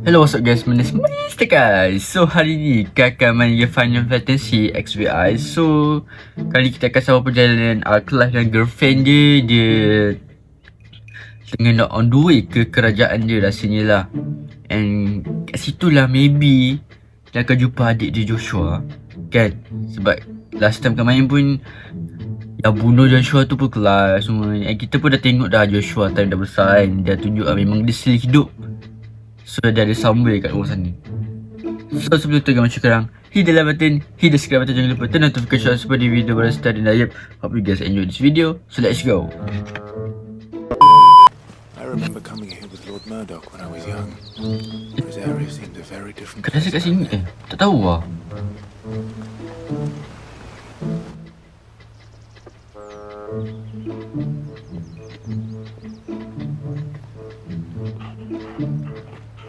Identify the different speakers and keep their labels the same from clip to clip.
Speaker 1: Hello, what's up guys, my name is Mr. Guys. So hari ni kita akan main Final Fantasy XVI. So kali kita akan sama perjalanan Clive dan girlfriend dia tengah nak on the way ke kerajaan dia rasanya lah. And kat situ lah maybe dia akan jumpa adik dia Joshua kan. Sebab last time kami main pun yang bunuh Joshua tu pun Clive semua. And kita pun dah tengok dah Joshua time dah besar kan. Dia tunjuk memang dia still hidup. So dia ada somewhere kat luar sana. So sebelum tu macam sekarang, hit the like button, hit the subscribe button, jangan lupa turn notification supaya video baru start. Dan yep, hope you guys enjoy this video. So let's go.
Speaker 2: I remember coming here with Lord Murdoch when I was young. This area seemed a very different
Speaker 1: Kata
Speaker 2: place.
Speaker 1: saya kat sini tak tahu lah.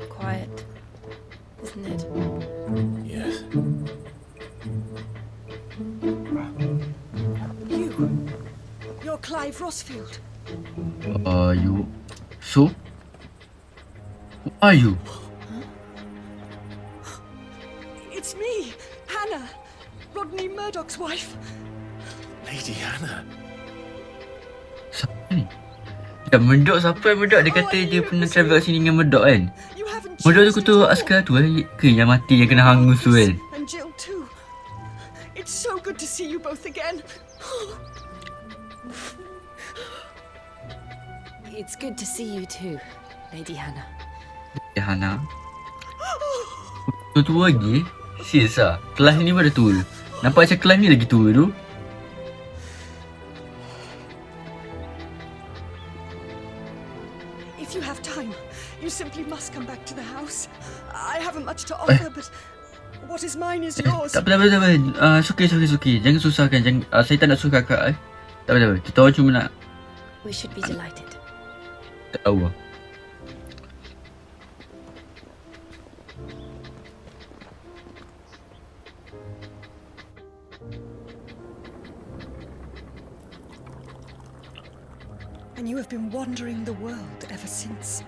Speaker 3: Quiet, isn't it?
Speaker 2: Yes.
Speaker 3: You're Clive Rossfield.
Speaker 1: You. So? Who are you?
Speaker 3: It's me, Hannah, Rodney Murdoch's wife.
Speaker 2: Lady Hannah.
Speaker 1: Siapa ni? Dan Murdoch siapa Murdoch? Dia kata dia pernah travel kat sini dengan Murdoch kan?
Speaker 3: You haven't
Speaker 1: Murdoch tu
Speaker 3: chosen
Speaker 1: kutu
Speaker 3: to
Speaker 1: askar tu ke yang mati yang kena hangus tu kan?
Speaker 3: And Jill too. It's so good to see you both again.
Speaker 4: It's good to see you too, Lady Hannah.
Speaker 1: Ya Hana. Tua lagi? Serius lah. Kelas ni pun dah tua. Nampak macam kelas ni lagi tua tu.
Speaker 3: If you have time, you simply must come back to the house. I haven't much to offer, but what is mine is yours.
Speaker 1: Tak apa. It's okay. Jangan susahkan. Saya tak nak susah kakak. Tak apa. Kita orang cuma nak
Speaker 4: We should be delighted.
Speaker 1: tahu lah.
Speaker 3: And you have been wandering the world ever since.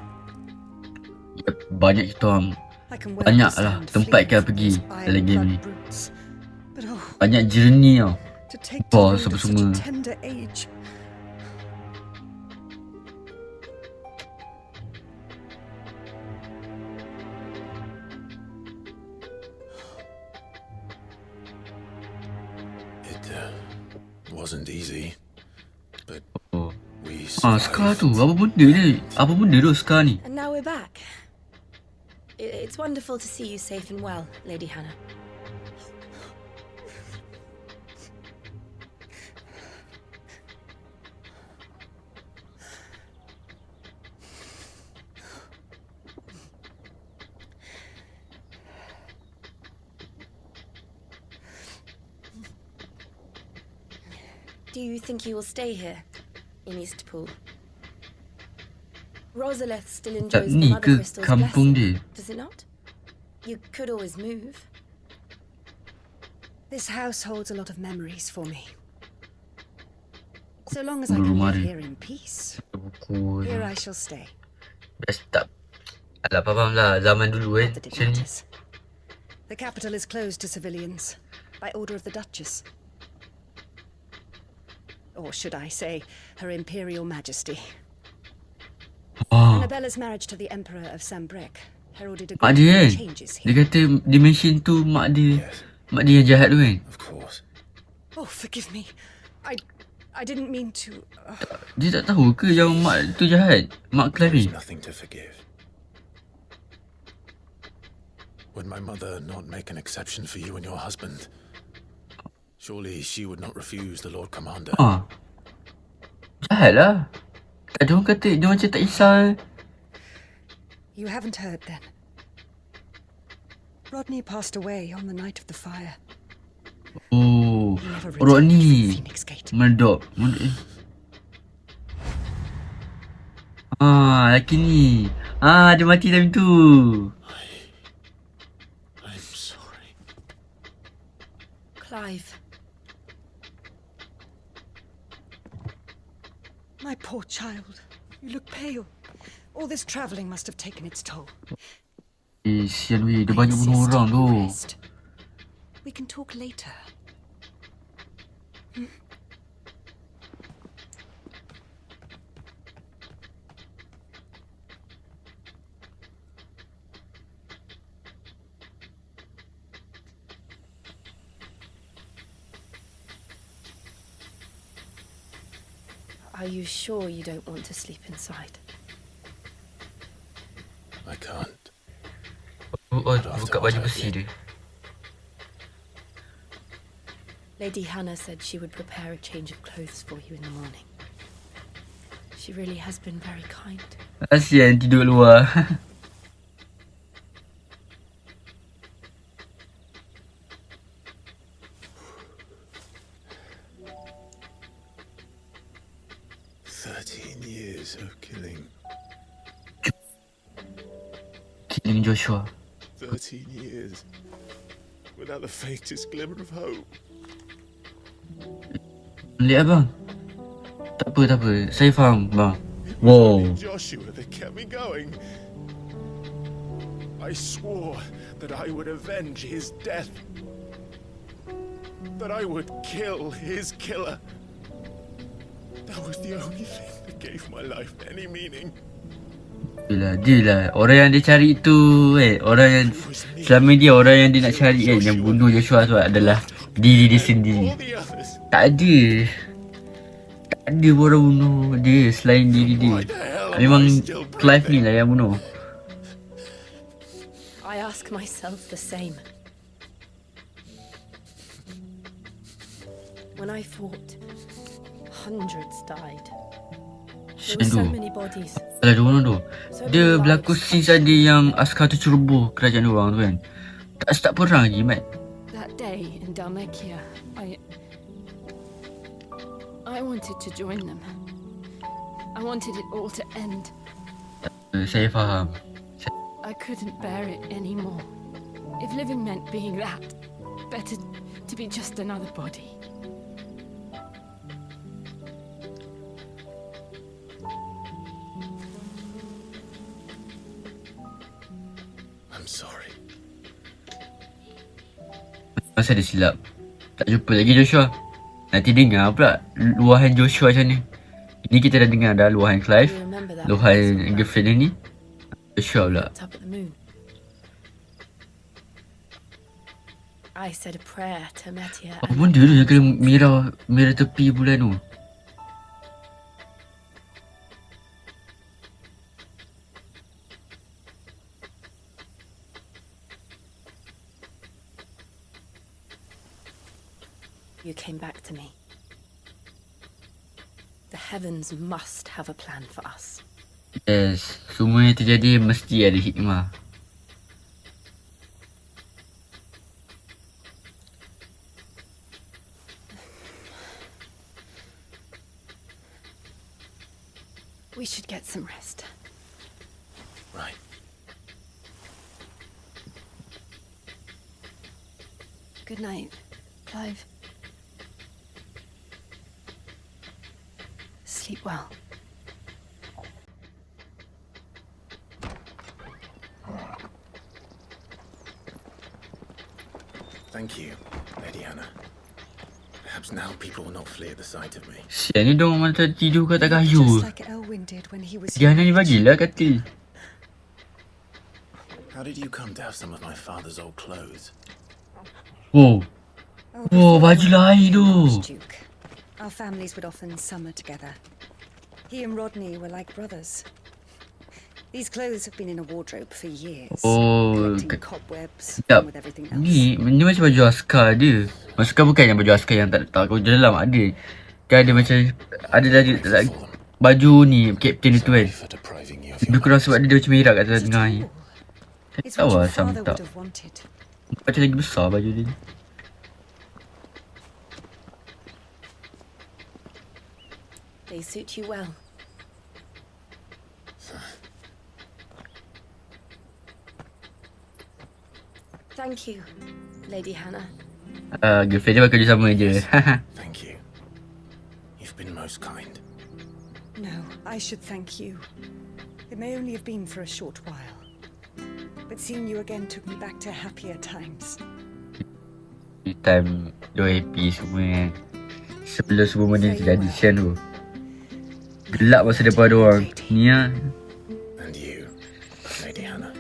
Speaker 1: Yep, banyak kita orang.
Speaker 3: I can well
Speaker 1: Banyak lah
Speaker 3: understand
Speaker 1: tempat
Speaker 3: fleeing
Speaker 1: kita
Speaker 3: from
Speaker 1: pergi
Speaker 3: those
Speaker 1: dalam game ni.
Speaker 3: iron-blood brutes. But oh,
Speaker 1: Banyak journey tau.
Speaker 3: to take to
Speaker 1: Bos
Speaker 3: the road
Speaker 1: apa
Speaker 3: at such
Speaker 1: semua.
Speaker 3: a tender age.
Speaker 2: It wasn't easy, but
Speaker 1: Oh.
Speaker 2: we
Speaker 1: Scar tu.
Speaker 2: survived.
Speaker 1: Apa benda tu Scar ni?
Speaker 4: And now we're back. It's wonderful to see you safe and well, Lady Hannah. Do you think you will stay here in Eastpool? Rosalith still enjoys the
Speaker 1: Ni
Speaker 4: Mother
Speaker 1: ke
Speaker 4: Crystal's
Speaker 1: kampung
Speaker 4: blessing,
Speaker 1: dia?
Speaker 4: does it not? You could always move.
Speaker 3: This house holds a lot of memories for me. So long as I
Speaker 1: Dulu
Speaker 3: can live
Speaker 1: mari.
Speaker 3: here in peace,
Speaker 1: Buku.
Speaker 3: here I shall stay.
Speaker 1: Best tak. Alah faham lah zaman dulu
Speaker 3: Not that it
Speaker 1: Macam ni.
Speaker 3: matters. The capital is closed to civilians by order of the Duchess. Or should I say, Her Imperial Majesty.
Speaker 1: Oh.
Speaker 3: Annabella's marriage to the Emperor of Sambrec heralded a
Speaker 1: Mak
Speaker 3: great
Speaker 1: dia
Speaker 3: many
Speaker 1: kan?
Speaker 3: changes
Speaker 1: Dia
Speaker 3: here.
Speaker 1: kata dimension tu mak dia.
Speaker 2: Yes,
Speaker 1: Mak dia yang jahat tu kan?
Speaker 2: of course.
Speaker 3: Oh, forgive me. I didn't mean to.
Speaker 1: Dia tak tahu ke yang mak tu jahat? Mak Clive ni?
Speaker 2: There's nothing to forgive. Would my mother not make an exception for you and your husband? Surely she would not refuse the Lord Commander.
Speaker 1: Jahat lah. Tak ada orang kata dia macam tak kisah.
Speaker 3: You haven't heard then. Rodney passed away on the night of the fire.
Speaker 1: Oh,
Speaker 3: He never
Speaker 1: orang
Speaker 3: returned from
Speaker 1: ni.
Speaker 3: Phoenix Gate.
Speaker 1: Murdoch. Laki ni. Dia mati time tu.
Speaker 2: I'm sorry.
Speaker 4: Clive,
Speaker 3: My poor child. You look pale. All this travelling must have taken its toll.
Speaker 1: Sian weh, dia
Speaker 3: I
Speaker 1: banyak bunuh
Speaker 3: insist
Speaker 1: orang
Speaker 3: you
Speaker 1: tu.
Speaker 3: rest. We can talk later.
Speaker 4: Are you sure you don't want to sleep inside?
Speaker 2: I can't.
Speaker 1: Buka baju besi dia.
Speaker 4: Lady Hannah said she would prepare a change of clothes for you in the morning. She really has been very kind.
Speaker 1: Kasihan tidur luar.
Speaker 2: 13 years of killing.
Speaker 1: Killing Joshua.
Speaker 2: 13 years. Without the faintest glimmer of hope.
Speaker 1: Lihat abang. Tak apa. Saya faham bang. Wow.
Speaker 2: Joshua that kept me going. I swore that I would avenge his death. That I would kill his killer. That was the only thing that gave my life any meaning.
Speaker 1: Dia lah. Orang yang dia cari tu orang yang selama dia orang yang dia nak cari kan, yang bunuh Joshua tu adalah diri dia sendiri.
Speaker 2: All the others.
Speaker 1: Tak ada orang bunuh dia selain diri dia. Memang Clive ni lah yang bunuh.
Speaker 4: I ask myself the same. When I fought, hundreds died. There were so many bodies.
Speaker 1: Alah dia orang tu. Dia berlaku scene ada yang askar tu ceroboh kerajaan dia orang tu kan. Tak start perang lagi, Mat.
Speaker 5: That day in Dalmatia, I wanted to join them. I wanted it all to end.
Speaker 1: Saya faham.
Speaker 5: I couldn't bear it anymore. If living meant being that, better to be just another body.
Speaker 2: I'm sorry.
Speaker 1: Masa dia silap. Tak jumpa lagi Joshua. Nanti dengar pula luahan Joshua macam ni. Ini kita dah dengar dah luahan Clive,
Speaker 4: You remember that
Speaker 1: luahan girlfriend dia ni. Joshua pula.
Speaker 4: looked up at the moon. I said a prayer to Metia
Speaker 1: Apa benda tu yang kena merah tepi bulan tu?
Speaker 4: You came back to me. The heavens must have a plan for us.
Speaker 1: Yes, semua yang terjadi mesti ada hikmah.
Speaker 5: We should get some rest.
Speaker 2: Right.
Speaker 5: Good night, Clive. Sleep well.
Speaker 2: Thank you, Lady Hannah. Perhaps now people will not flee at the sight of me.
Speaker 1: Sian ni dong mata tidur kat atas kayu.
Speaker 3: Just like Elwyn did when he was
Speaker 1: Diana ni bagilah katil.
Speaker 2: How did you come to have some of my father's old clothes?
Speaker 1: Wow.
Speaker 3: Oh,
Speaker 1: Wow,
Speaker 3: before
Speaker 1: baju lain tu.
Speaker 3: Duke. Our families would often summer together. He and Rodney were like brothers. These clothes have been in a wardrobe for years.
Speaker 1: Oh,
Speaker 3: collecting cobwebs
Speaker 1: Sekejap.
Speaker 3: along with everything else.
Speaker 1: Ni macam baju askar dia. Maksudkan bukan yang baju askar yang tak kau dalam ada. Kan ada macam ada lagi baju ni Captain itu kan.
Speaker 2: For depriving you of
Speaker 1: Lebih
Speaker 2: your
Speaker 1: kurang sebab dia macam merah kat
Speaker 3: Is it
Speaker 1: tengah ni.
Speaker 3: all?
Speaker 1: Saya
Speaker 3: It's
Speaker 1: tahu
Speaker 3: what
Speaker 1: lah
Speaker 3: your
Speaker 1: sama
Speaker 3: father
Speaker 1: tak.
Speaker 3: would have wanted.
Speaker 1: Macam lagi besar baju dia ni.
Speaker 4: They suit you well. Thank you, Lady Hannah.
Speaker 1: Girlfriend dia pakai baju sama je.
Speaker 2: Thank you. You've been most kind.
Speaker 3: No, I should thank you. It may only have been for a short while. but seeing you again took me back to happier times.
Speaker 1: Time dia happy semua kan. Sebelum semua benda terjadi Sian tu. Gelap masa depan dia orang. Ni lah.
Speaker 2: And you, Lady Hannah.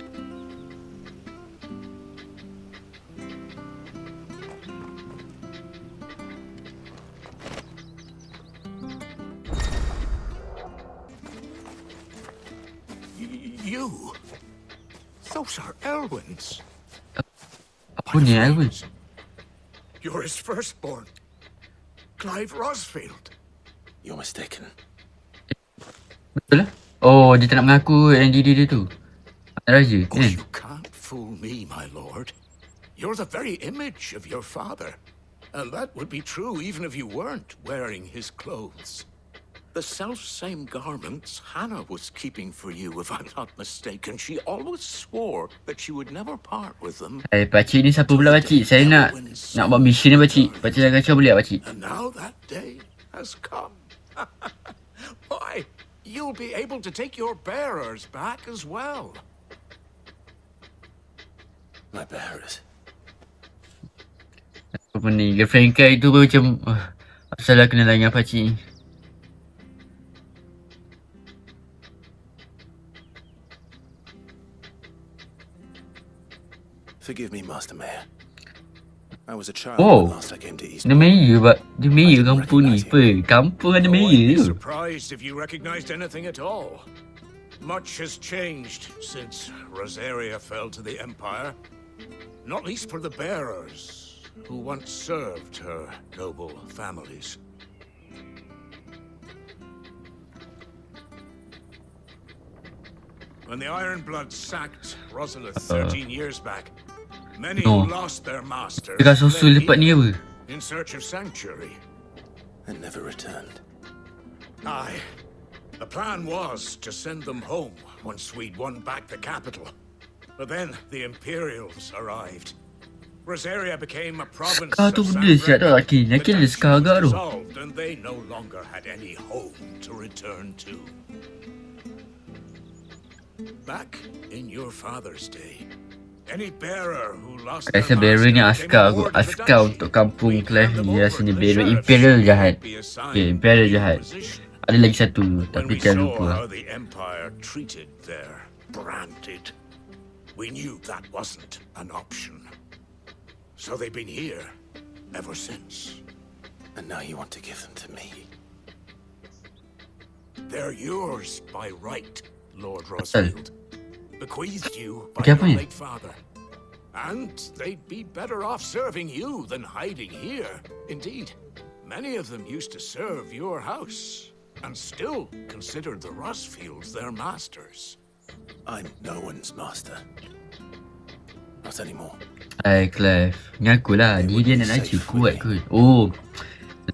Speaker 6: You? Those are Elwyn's.
Speaker 1: Apa ni Alvin?
Speaker 6: You're his firstborn, Clive Rosfield.
Speaker 2: You're mistaken.
Speaker 1: Betul lah. Oh, dia tak nak mengaku yang diri dia tu. Anak Raja
Speaker 6: Oh,
Speaker 1: kan?
Speaker 6: you can't fool me, my lord. You're the very image of your father. And that would be true even if you weren't wearing his clothes. The self-same garments Hannah was keeping for you, if I'm not mistaken. She always swore that she would never part with them.
Speaker 1: Pakcik ni siapa pula pakcik? Saya nak buat mission ni pakcik. Pakcik dah kacau boleh tak pakcik?
Speaker 6: And now that day has come. Why, you'll be able to take your bearers back as well.
Speaker 2: My bearers.
Speaker 1: Apa ni? Girlfriend kau itu pun macam... asal lah kena dengan pakcik ni.
Speaker 2: Forgive me, Master Mayor. I was a child
Speaker 1: Oh.
Speaker 2: when last I came to East.
Speaker 1: Dia mayor pak. Dia mayor kampung ni. Apa? Kampung ada
Speaker 6: Oh, I'd be
Speaker 1: mayor tu.
Speaker 6: surprised if you recognized anything at all. Much has changed since Rosaria fell to the Empire. Not least for the bearers, who once served her noble families. When the Ironbloods sacked Rosalith 13 years back, many
Speaker 1: No.
Speaker 6: who lost their masters
Speaker 1: Dia kat susul
Speaker 6: fled
Speaker 1: lepas ni apa?
Speaker 6: here in search of sanctuary.
Speaker 2: And never returned.
Speaker 6: Aye. The plan was to send them home once we'd won back the capital. But then the Imperials arrived. Rosaria became a province
Speaker 1: Scar
Speaker 6: of
Speaker 1: tu benda siap tau laki.
Speaker 6: But
Speaker 1: Laki ada scar agak tu.
Speaker 6: dissolved, and they no longer had any home to return to. Back in your father's day, any bearer who lost their
Speaker 1: Rasa bearer ni
Speaker 6: master
Speaker 1: askar
Speaker 6: became a
Speaker 1: kot.
Speaker 6: ward of the
Speaker 1: Askar
Speaker 6: dungeon.
Speaker 1: untuk kampung
Speaker 6: We'd
Speaker 1: Clive
Speaker 6: hand them
Speaker 1: ni.
Speaker 6: over
Speaker 1: Rasanya
Speaker 6: to the
Speaker 1: bearer
Speaker 6: sheriffs
Speaker 1: Imperial
Speaker 6: and
Speaker 1: jahat.
Speaker 6: be assigned
Speaker 1: Okay, Imperial
Speaker 6: a new
Speaker 1: jahat.
Speaker 6: position.
Speaker 1: Ada lagi satu.
Speaker 6: When
Speaker 1: Tapi
Speaker 6: we
Speaker 1: jangan
Speaker 6: saw
Speaker 1: lupa.
Speaker 6: how the Empire treated their branded, we knew that wasn't an option. So they've been here ever since.
Speaker 2: And now you want to give them to me.
Speaker 6: They're yours by right, Lord Rosfield. Bequeathed you by
Speaker 1: Okay,
Speaker 6: your
Speaker 1: apa ni?
Speaker 6: late father. And they'd be better off serving you than hiding here. Indeed, many of them used to serve your house and still considered the Rosfields their masters.
Speaker 2: I'm no one's master. Not anymore.
Speaker 1: Hai Clive. Ngaku lah. Dia nak raja kuat kot. Oh.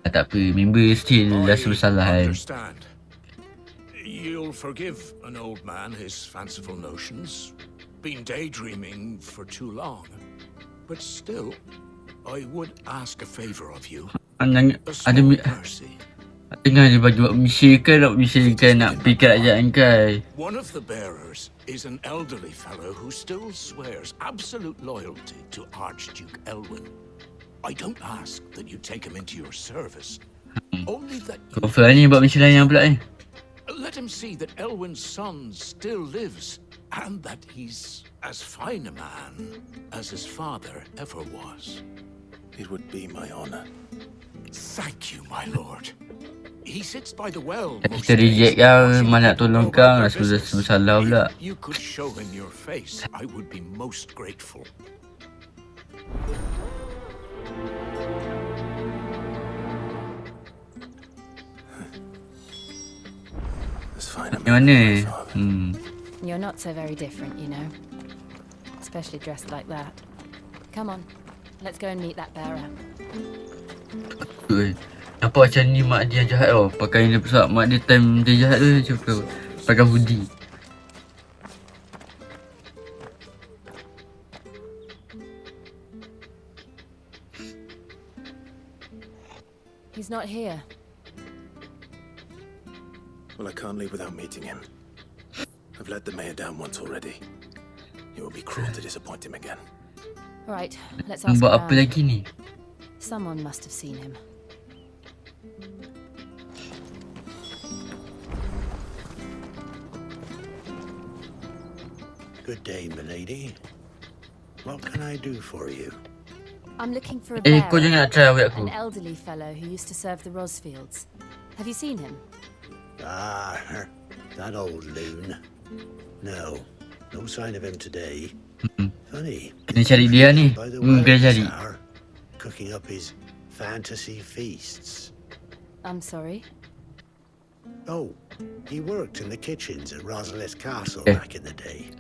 Speaker 1: Tak apa. Member still rasa bersalah kan.
Speaker 6: Understand. You'll forgive an old man his fanciful notions. Been daydreaming for too long. But still, I would ask a favor of you.
Speaker 1: Ada
Speaker 6: A small mercy.
Speaker 1: tengah dia bagi buat mission ke nak mission ke nak pergi kerajaan kai.
Speaker 6: One of the bearers is an elderly fellow who still swears absolute loyalty to Archduke Elwyn. I don't ask that you take him into your service, only that you
Speaker 1: Confirm ni buat mission lain pula ni.
Speaker 6: let him see that Elwyn's son still lives and that he's as fine a man as his father ever was.
Speaker 2: It would be my honor.
Speaker 6: Thank you, my lord. He sits by the well.
Speaker 1: Tapi
Speaker 6: most
Speaker 1: kita reject
Speaker 6: days,
Speaker 1: kau,
Speaker 6: watching
Speaker 1: malah nak
Speaker 6: people
Speaker 1: tolong
Speaker 6: go about
Speaker 1: kau,
Speaker 6: their
Speaker 1: rasa
Speaker 6: business.
Speaker 1: bersalah pula.
Speaker 6: If you could show him your face, I would be most grateful.
Speaker 2: As fine a
Speaker 1: Yang
Speaker 2: man
Speaker 1: mana?
Speaker 2: as my father.
Speaker 4: You're not so very different, you know. Especially dressed like that. Come on, let's go and meet that bearer.
Speaker 1: Betul. Nampak macam ni mak dia jahat tau. Pakai dia pesat mak dia time dia jahat tu macam tu. Pakai hoodie.
Speaker 4: He's not here.
Speaker 2: Well, I can't leave without meeting him. I've let the mayor down once already. It would be cruel to disappoint him again.
Speaker 4: Right, let's ask
Speaker 1: Buat apa
Speaker 4: around.
Speaker 1: lagi ni?
Speaker 4: Someone must have seen him.
Speaker 7: Good day, milady. What can I do for you?
Speaker 4: I'm looking for a
Speaker 1: Kau
Speaker 4: bearer,
Speaker 1: jangan nak try awet aku.
Speaker 4: an elderly fellow who used to serve the Rosfields. Have you seen him?
Speaker 7: Ah, that old loon. No sign of him today. Funny.
Speaker 1: Kena cari dia ni.
Speaker 7: By the well
Speaker 1: Kena cari.
Speaker 7: this hour, cooking up his fantasy feasts.
Speaker 4: I'm sorry.
Speaker 7: Oh, he worked in the kitchens at Rosalith Castle
Speaker 1: Okay.
Speaker 7: back in the day.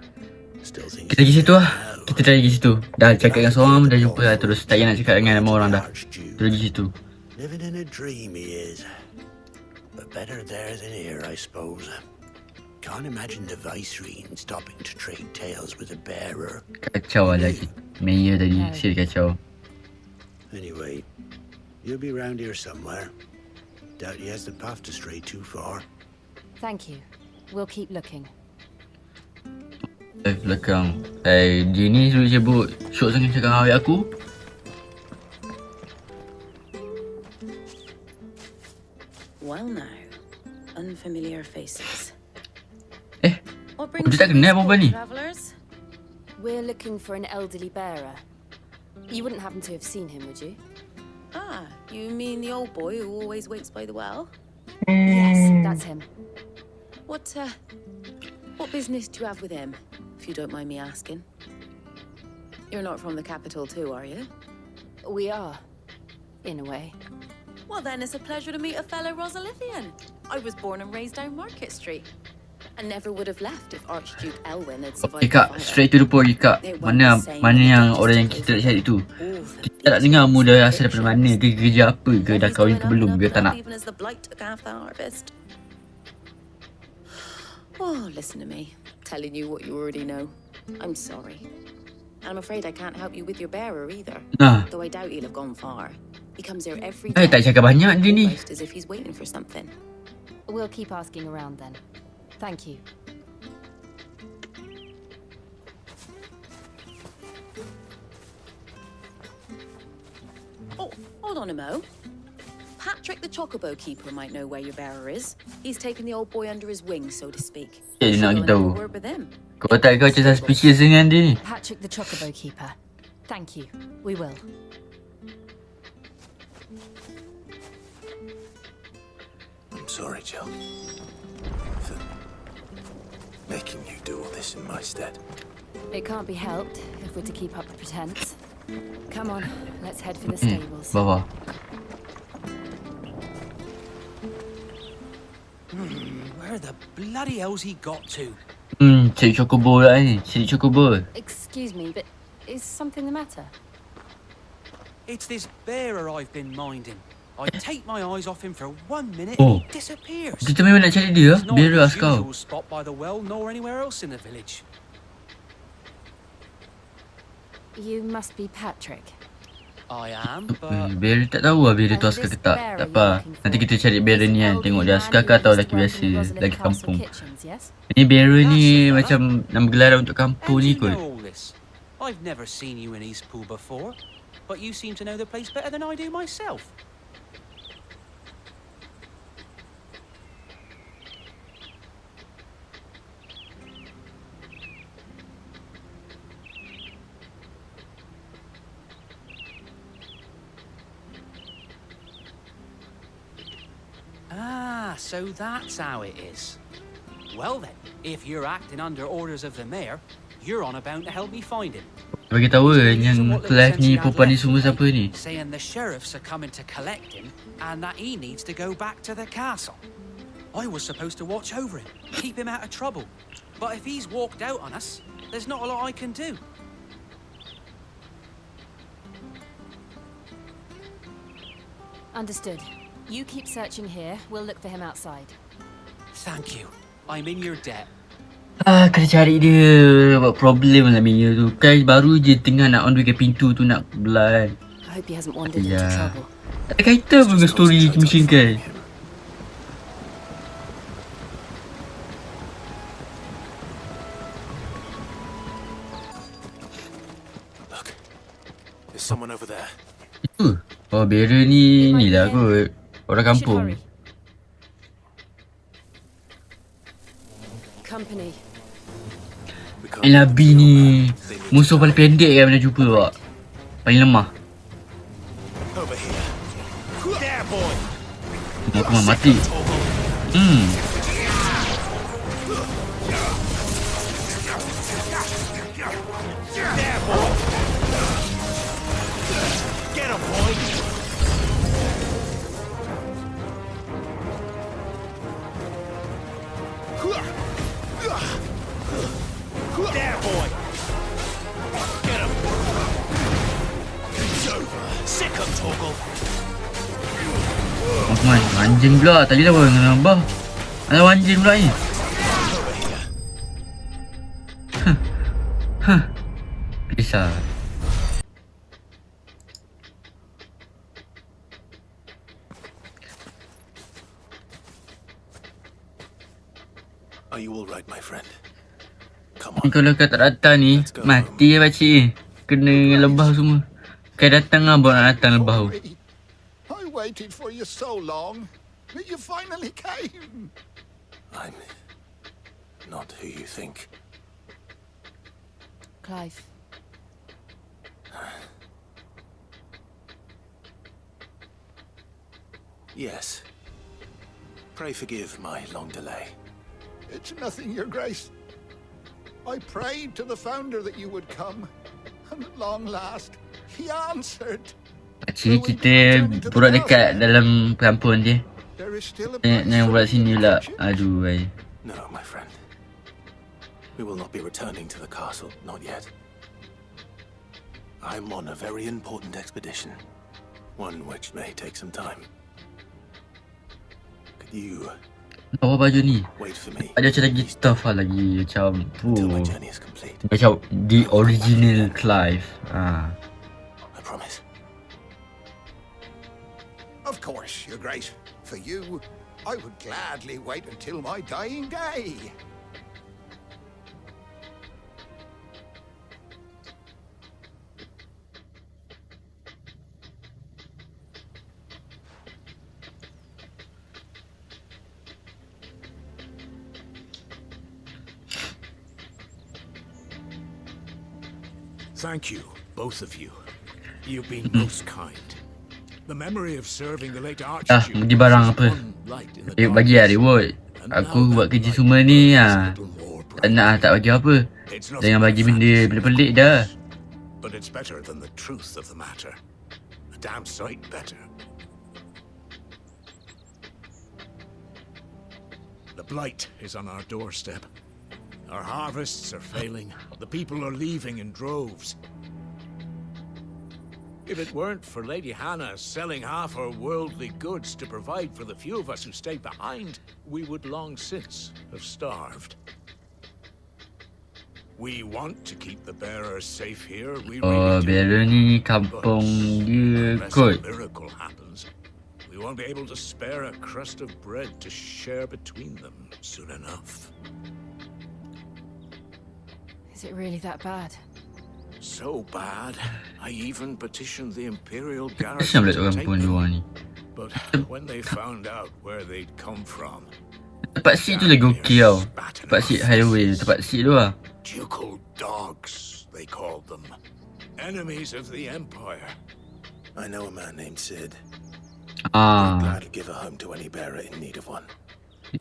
Speaker 7: Still think
Speaker 1: Kita pergi situ lah. Kita try pergi situ. Dah cakap dengan seorang, dah jumpa lah. Terus tak payah nak cakap dengan nama orang dah. Terus pergi situ.
Speaker 7: Living in a dream he is. But better there than here, I suppose. Can't imagine the Viceroy stopping to trade tales with a bearer.
Speaker 1: Kacau lah lagi. Mayor tadi. Sial kacau.
Speaker 7: Anyway, you'll be round here somewhere. Doubt he has the path to stray too far.
Speaker 4: Thank you. We'll keep looking.
Speaker 1: Belakang. Dia ni suruh cabut. Syok sangat cakap dengan awet aku.
Speaker 8: Well now, unfamiliar faces. What
Speaker 1: dia
Speaker 8: brings
Speaker 1: tak
Speaker 8: you
Speaker 1: kenal
Speaker 8: these
Speaker 1: perempuan ni.
Speaker 8: travelers?
Speaker 4: We're looking for an elderly bearer. You wouldn't happen to have seen him, would you?
Speaker 8: Ah, you mean the old boy who always waits by the well?
Speaker 4: Yes, that's him.
Speaker 8: What business do you have with him, if you don't mind me asking? You're not from the capital too, are you?
Speaker 4: We are, in a way.
Speaker 8: Well then, it's a pleasure to meet a fellow Rosalithian. I was born and raised down Market Street. I never would have left if Archduke Elwyn had survived
Speaker 1: Okay kak,
Speaker 8: the fire.
Speaker 1: straight to the point kak. Mana yang orang yang kita nak cari tu. Kita tak dengar mu dah asal daripada mana. Dia kerja apa ke, dah kahwin ke belum ke, tak nak.
Speaker 8: Even as the blight took half the harvest. Oh, listen to me. Telling you what you already know. I'm sorry. And I'm afraid I can't help you with your bearer either.
Speaker 1: Nah.
Speaker 8: Though I doubt he'll have gone far. He comes here every
Speaker 1: Eh,
Speaker 8: day.
Speaker 1: tak cakap banyak dia ni.
Speaker 8: Almost as if he's waiting for something.
Speaker 4: We'll keep asking around then. Thank you.
Speaker 8: Oh, hold on a mo. Patrick the Chocobo Keeper might know where your bearer is. He's taken the old boy under his wing, so to speak.
Speaker 1: Eh, dia nak
Speaker 8: Should
Speaker 1: kita
Speaker 8: go and have
Speaker 1: tahu.
Speaker 8: a word with him.
Speaker 1: Kau tak kau macam suspicious dengan dia ni.
Speaker 4: Patrick the Chocobo Keeper. Thank you. We will.
Speaker 2: I'm sorry, Jill, for making you do all this in my stead.
Speaker 4: It can't be helped if we're to keep up the pretense. Come on, let's head for the stables.
Speaker 1: Bawah.
Speaker 9: Where the bloody hell's he got to?
Speaker 1: Cari chocobo lah ni. Cari chocobo.
Speaker 4: Excuse me, but is something the matter?
Speaker 9: It's this bearer I've been minding. I take my eyes off him for 1 minute
Speaker 1: Oh.
Speaker 9: and he disappears.
Speaker 1: Kita memang nak cari dia.
Speaker 9: It's not
Speaker 1: Biar
Speaker 9: his
Speaker 1: ras kau.
Speaker 9: usual spot by the well nor anywhere else in the village.
Speaker 4: You must be Patrick.
Speaker 9: I am, but
Speaker 1: Biar tak tahu lah biar dia tu askar ke tak. Tak apa. Nanti kita cari Bearer ni kan. Tengok dia askar ke atau lelaki biasa. Lelaki kampung. Ni Bearer ni macam nama gelaran untuk kampung
Speaker 9: how do
Speaker 1: ni
Speaker 9: you
Speaker 1: kot.
Speaker 9: know all this? I've never seen you in Eastpool before, but you seem to know the place better than I do myself. Ah, so that's how it is. Well then, if you're acting under orders of the mayor, you're on about to help me find him.
Speaker 1: Bagi tahu yang Clive ni perempuan ni semua siapa ni.
Speaker 9: Saying the sheriffs are coming to collect him and that he needs to go back to the castle. I was supposed to watch over him, keep him out of trouble. But if he's walked out on us, there's not a lot I can do.
Speaker 4: Understood. You keep searching here. We'll look for him outside.
Speaker 9: Thank you. I'm in your debt.
Speaker 1: Kena cari dia. Buat problem lah Mia tu. Kan baru je tengah nak on ke pintu tu nak belah.
Speaker 4: I hope he hasn't wandered into
Speaker 1: Ya.
Speaker 4: trouble.
Speaker 1: Tak ada kaitan pun dengan story mission kan.
Speaker 2: Look, there's someone over there.
Speaker 1: Itu. Oh, bearer ni lah kot. Orang
Speaker 4: We should
Speaker 1: kampung.
Speaker 4: hurry. Company.
Speaker 2: We can't
Speaker 1: And Nabi
Speaker 2: feel
Speaker 1: ni
Speaker 2: that. They need
Speaker 1: musuh
Speaker 2: to
Speaker 1: paling
Speaker 2: die.
Speaker 1: pendek yang pernah jumpa awak. Paling lemah.
Speaker 2: Over here. There, boy.
Speaker 1: Aku mah mati. Hmm.
Speaker 2: There, boy. Get him, boy. There, boy. Get him. It's over. Sick him, Torgal.
Speaker 1: Oh man, anjing pula. Tadi dah orang dengan Abah. Ada anjing pula ni.
Speaker 2: Over here.
Speaker 1: Kisah.
Speaker 2: Are you all right, my friend? Come
Speaker 1: Ni
Speaker 2: on.
Speaker 1: kalau kau tak datang ni, mati lah pakcik ni. Kena dengan lebah semua. Kau datang lah baru nak datang lebah tu.
Speaker 10: Sorry. I waited for you so long, but you finally came.
Speaker 2: I'm not who you think.
Speaker 4: Clive.
Speaker 2: Yes. Pray forgive my long delay.
Speaker 10: It's nothing, Your Grace. I prayed to the Founder that you would come, and at long last, he answered.
Speaker 1: Pakcik, kita pura dekat dalam kampung dia.
Speaker 10: There is still a
Speaker 1: Nak buat sini pula. Aduh, ay.
Speaker 2: No, my friend. We will not be returning to the castle, not yet. I'm on a very important expedition. One which may take some time. Could you
Speaker 1: Bawa baju ni.
Speaker 2: wait for me
Speaker 1: Ada macam lagi tough lah lagi. Macam,
Speaker 2: until my journey is complete?
Speaker 1: macam the original Clive. Ah.
Speaker 2: I promise.
Speaker 10: Of course, Your Grace. For you, I would gladly wait until my dying day.
Speaker 6: Thank you, both of you. You've been most kind. The memory of serving the late Archduke
Speaker 1: bagi barang
Speaker 6: is
Speaker 1: apa?
Speaker 6: one light in the
Speaker 1: Bagi lah
Speaker 6: darkness.
Speaker 1: reward.
Speaker 6: And
Speaker 1: Aku
Speaker 6: now
Speaker 1: buat
Speaker 6: that
Speaker 1: kerja
Speaker 6: light
Speaker 1: semua ni
Speaker 6: glows
Speaker 1: ah.
Speaker 6: a little more
Speaker 1: Tak nak
Speaker 6: brightly.
Speaker 1: tak bagi apa.
Speaker 6: It's nothing
Speaker 1: Jangan bagi
Speaker 6: but
Speaker 1: benda
Speaker 6: fantasy
Speaker 1: pelik-pelik
Speaker 6: and
Speaker 1: dah.
Speaker 6: rumors, but it's better than the truth of the matter. A damn sight better. The blight is on our doorstep. Our harvests are failing. The people are leaving in droves. If it weren't for Lady Hannah selling half her worldly goods to provide for the few of us who stayed behind, we would long since have starved. We want to keep the bearers safe here. We
Speaker 1: Oh,
Speaker 6: really do.
Speaker 1: bearer ni kampung dia
Speaker 6: Unless
Speaker 1: kot.
Speaker 6: a miracle happens, we won't be able to spare a crust of bread to share between them soon enough.
Speaker 4: Is it really that bad?
Speaker 6: So bad, I even petitioned the Imperial
Speaker 1: Macam
Speaker 6: garrison
Speaker 1: pula
Speaker 6: to
Speaker 1: orang
Speaker 6: take
Speaker 1: kampung luar
Speaker 6: them.
Speaker 1: ni.
Speaker 6: But when they found out where they'd come from,
Speaker 1: Tempat seat tu lagi okey tau. Tempat seat highway. Tempat seat tu lah.
Speaker 6: ducal dogs, they called them. Enemies of the Empire.
Speaker 2: I know a man named Sid.
Speaker 1: Ah,
Speaker 2: Gladly give a home to any bearer in need of one.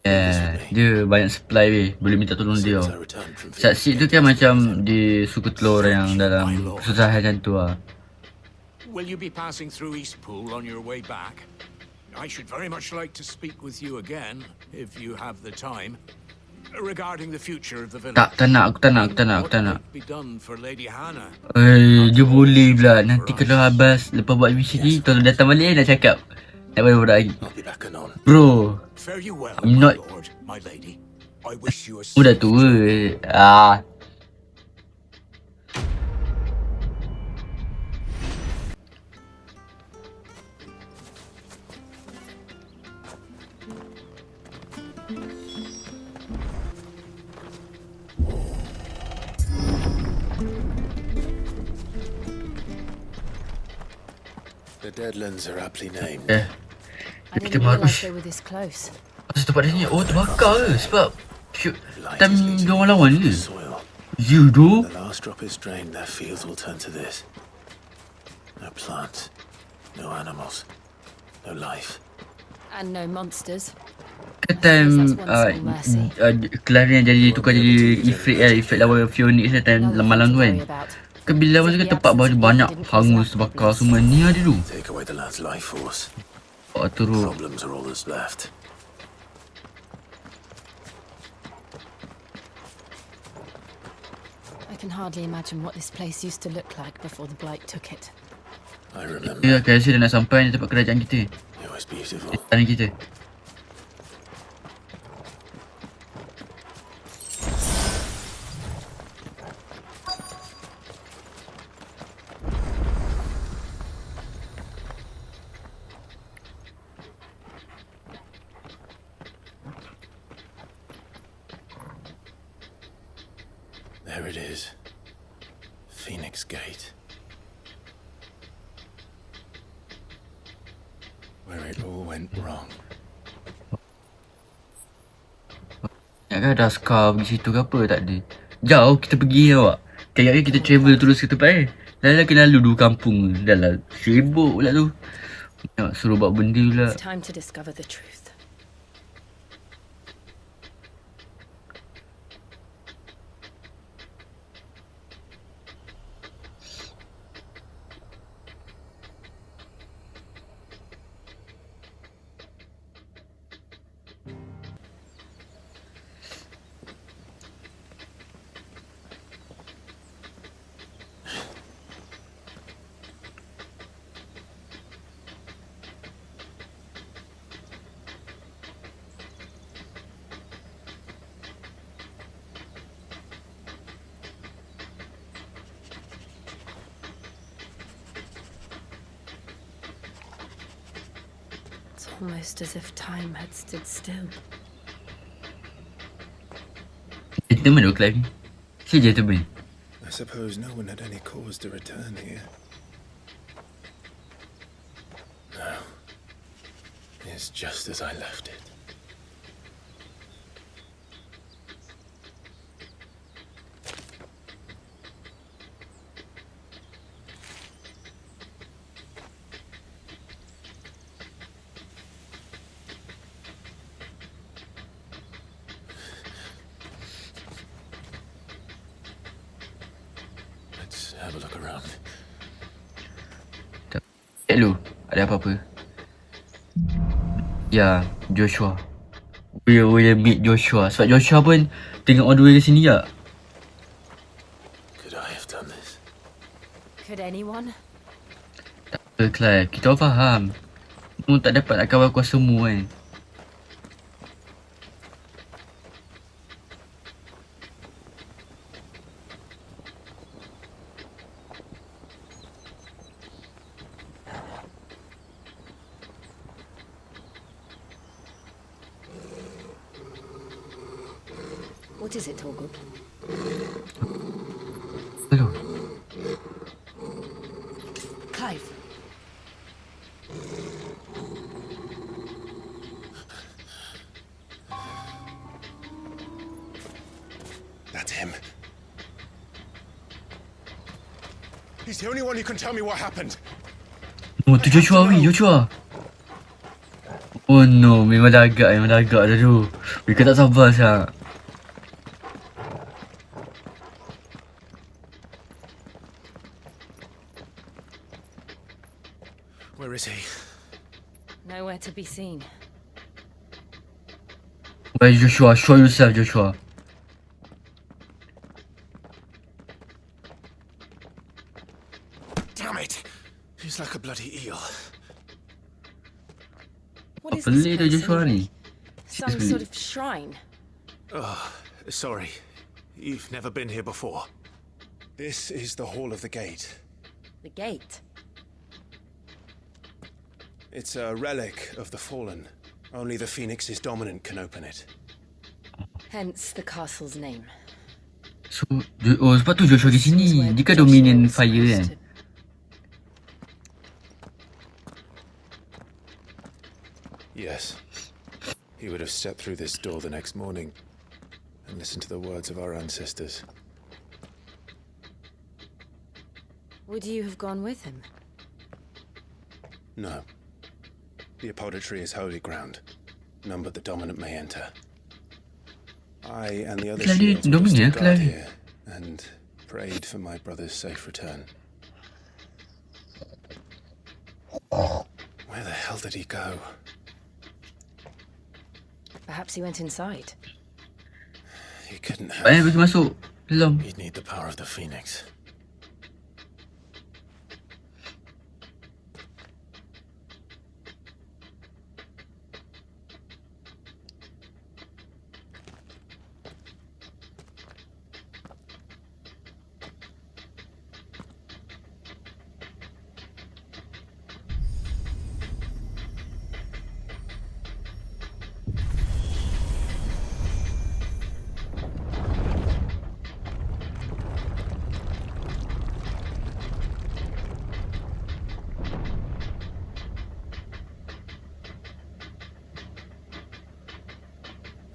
Speaker 1: yeah. Dia banyak supply weh. Boleh minta tolong dia
Speaker 2: Since I
Speaker 1: tau.
Speaker 2: returned from
Speaker 1: Saksi tu kan macam dia suku telur yang dalam kesusahan macam tu lah.
Speaker 6: Will you be passing through Eastpool on your way back? I should very much like to speak with you again, if you have the time, regarding the future of the village.
Speaker 1: Tak nak, aku tak nak, aku tak nak, aku tak nak.
Speaker 6: What might be done for Lady Hannah?
Speaker 1: Dia boleh pula. Nanti kalau Abbas lepas buat misi ni, tolong datang balik nak cakap. Tak boleh buat lagi.
Speaker 2: I'll be back anon.
Speaker 1: Bro,
Speaker 6: Fare you well,
Speaker 1: I'm
Speaker 6: my
Speaker 1: not-
Speaker 6: lord, my lady. I wish you a
Speaker 1: udah tua. Ah,
Speaker 2: The Deadlands are aptly named.
Speaker 4: I
Speaker 1: Kita
Speaker 4: didn't
Speaker 1: baru
Speaker 4: realize they were this close.
Speaker 1: masa tempat dia ni, oh terbakar ke? Sebab
Speaker 2: Light
Speaker 1: time
Speaker 2: is leaching
Speaker 1: dia orang lawan
Speaker 2: into
Speaker 1: ke?
Speaker 2: the soil.
Speaker 1: You do?
Speaker 2: The last drop is drained, their fields will turn to this. No plants, no animals, no life.
Speaker 4: And no monsters.
Speaker 1: Kan time Clive yang jadi tukar jadi Ifrit lawan Phoenix time malam tu kan. Kan bila masa kan tempat banyak hangus terbakar semua ni ada tu.
Speaker 2: Take away the lad's life force.
Speaker 1: Teruk.
Speaker 2: Problems are all that's left.
Speaker 4: I can hardly imagine what this place used to look like before the Blight took it.
Speaker 2: I remember.
Speaker 1: Ya, kan rasa dah nak sampai ni tempat kerajaan kita.
Speaker 2: It was beautiful.
Speaker 1: Tanah kita.
Speaker 2: There it is. Phoenix Gate. Where it all went wrong.
Speaker 1: Ya kan ada askar pergi situ ke apa tak ada. Jauh kita pergi awak. Kayak kita travel terus ke tempat Dah kena lalu 2 kampung. Dah lah sibuk pula tu. Nak suruh buat benda pula.
Speaker 4: It's time to discover the truth. It's almost as if time had stood still.
Speaker 1: Gentleman tu Clive ni. Si gentleman.
Speaker 2: I suppose no one had any cause to return here. No. It's just as I left it. Let's have a look around.
Speaker 1: Hello, ada apa-apa? Ya, Joshua. We will meet Joshua. Sebab Joshua pun tengok on the way ke sini ya.
Speaker 2: Could I have done this?
Speaker 4: Could anyone?
Speaker 1: Tak apa Clive, kita orang faham. Kamu tak dapat nak kawal kuasa semua kan.
Speaker 3: What is it, Torgal?
Speaker 1: Hello.
Speaker 3: Clive.
Speaker 2: That's him. He's the only one who can tell me what happened.
Speaker 1: Oh, tu Joshua weh, Joshua. Oh no, memang dah agak dah tu. Mereka tak sabar siap.
Speaker 2: Where is he?
Speaker 4: Nowhere to be seen.
Speaker 1: Where is Joshua? Show yourself, Joshua.
Speaker 2: Damn it! He's like a bloody eel.
Speaker 4: What is
Speaker 1: Apa
Speaker 4: this
Speaker 1: leh tu
Speaker 4: place
Speaker 1: Joshua
Speaker 4: anyway?
Speaker 1: ni?
Speaker 4: Some sort of shrine.
Speaker 2: Oh, sorry. You've never been here before. This is the Hall of the Gate.
Speaker 4: The gate.
Speaker 2: It's a relic of the Fallen. Only the Phoenix's dominant can open it.
Speaker 4: Hence the castle's name.
Speaker 1: So, sebab tu Joshua di sini. Dia kan Dominion Fire kan.
Speaker 2: Yes. He would have stepped through this door the next morning and listened to the words of our ancestors.
Speaker 3: Would you have gone with him?
Speaker 2: No. The apodatory is holy ground. None but the dominant may enter. I and the other
Speaker 1: Clive
Speaker 2: shields
Speaker 1: dominant,
Speaker 2: stood guard
Speaker 1: Clive.
Speaker 2: here and prayed for my brother's safe return. Where the hell did he go?
Speaker 3: Perhaps he went inside.
Speaker 2: He couldn't
Speaker 1: Banyak
Speaker 2: have.
Speaker 1: pergi masuk dalam.
Speaker 2: He'd need the power of the Phoenix.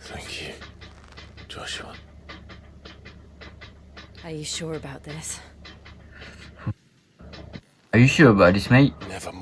Speaker 2: Thank you, Joshua.
Speaker 3: Are you sure about this?
Speaker 1: Are you sure about this, mate?
Speaker 2: Never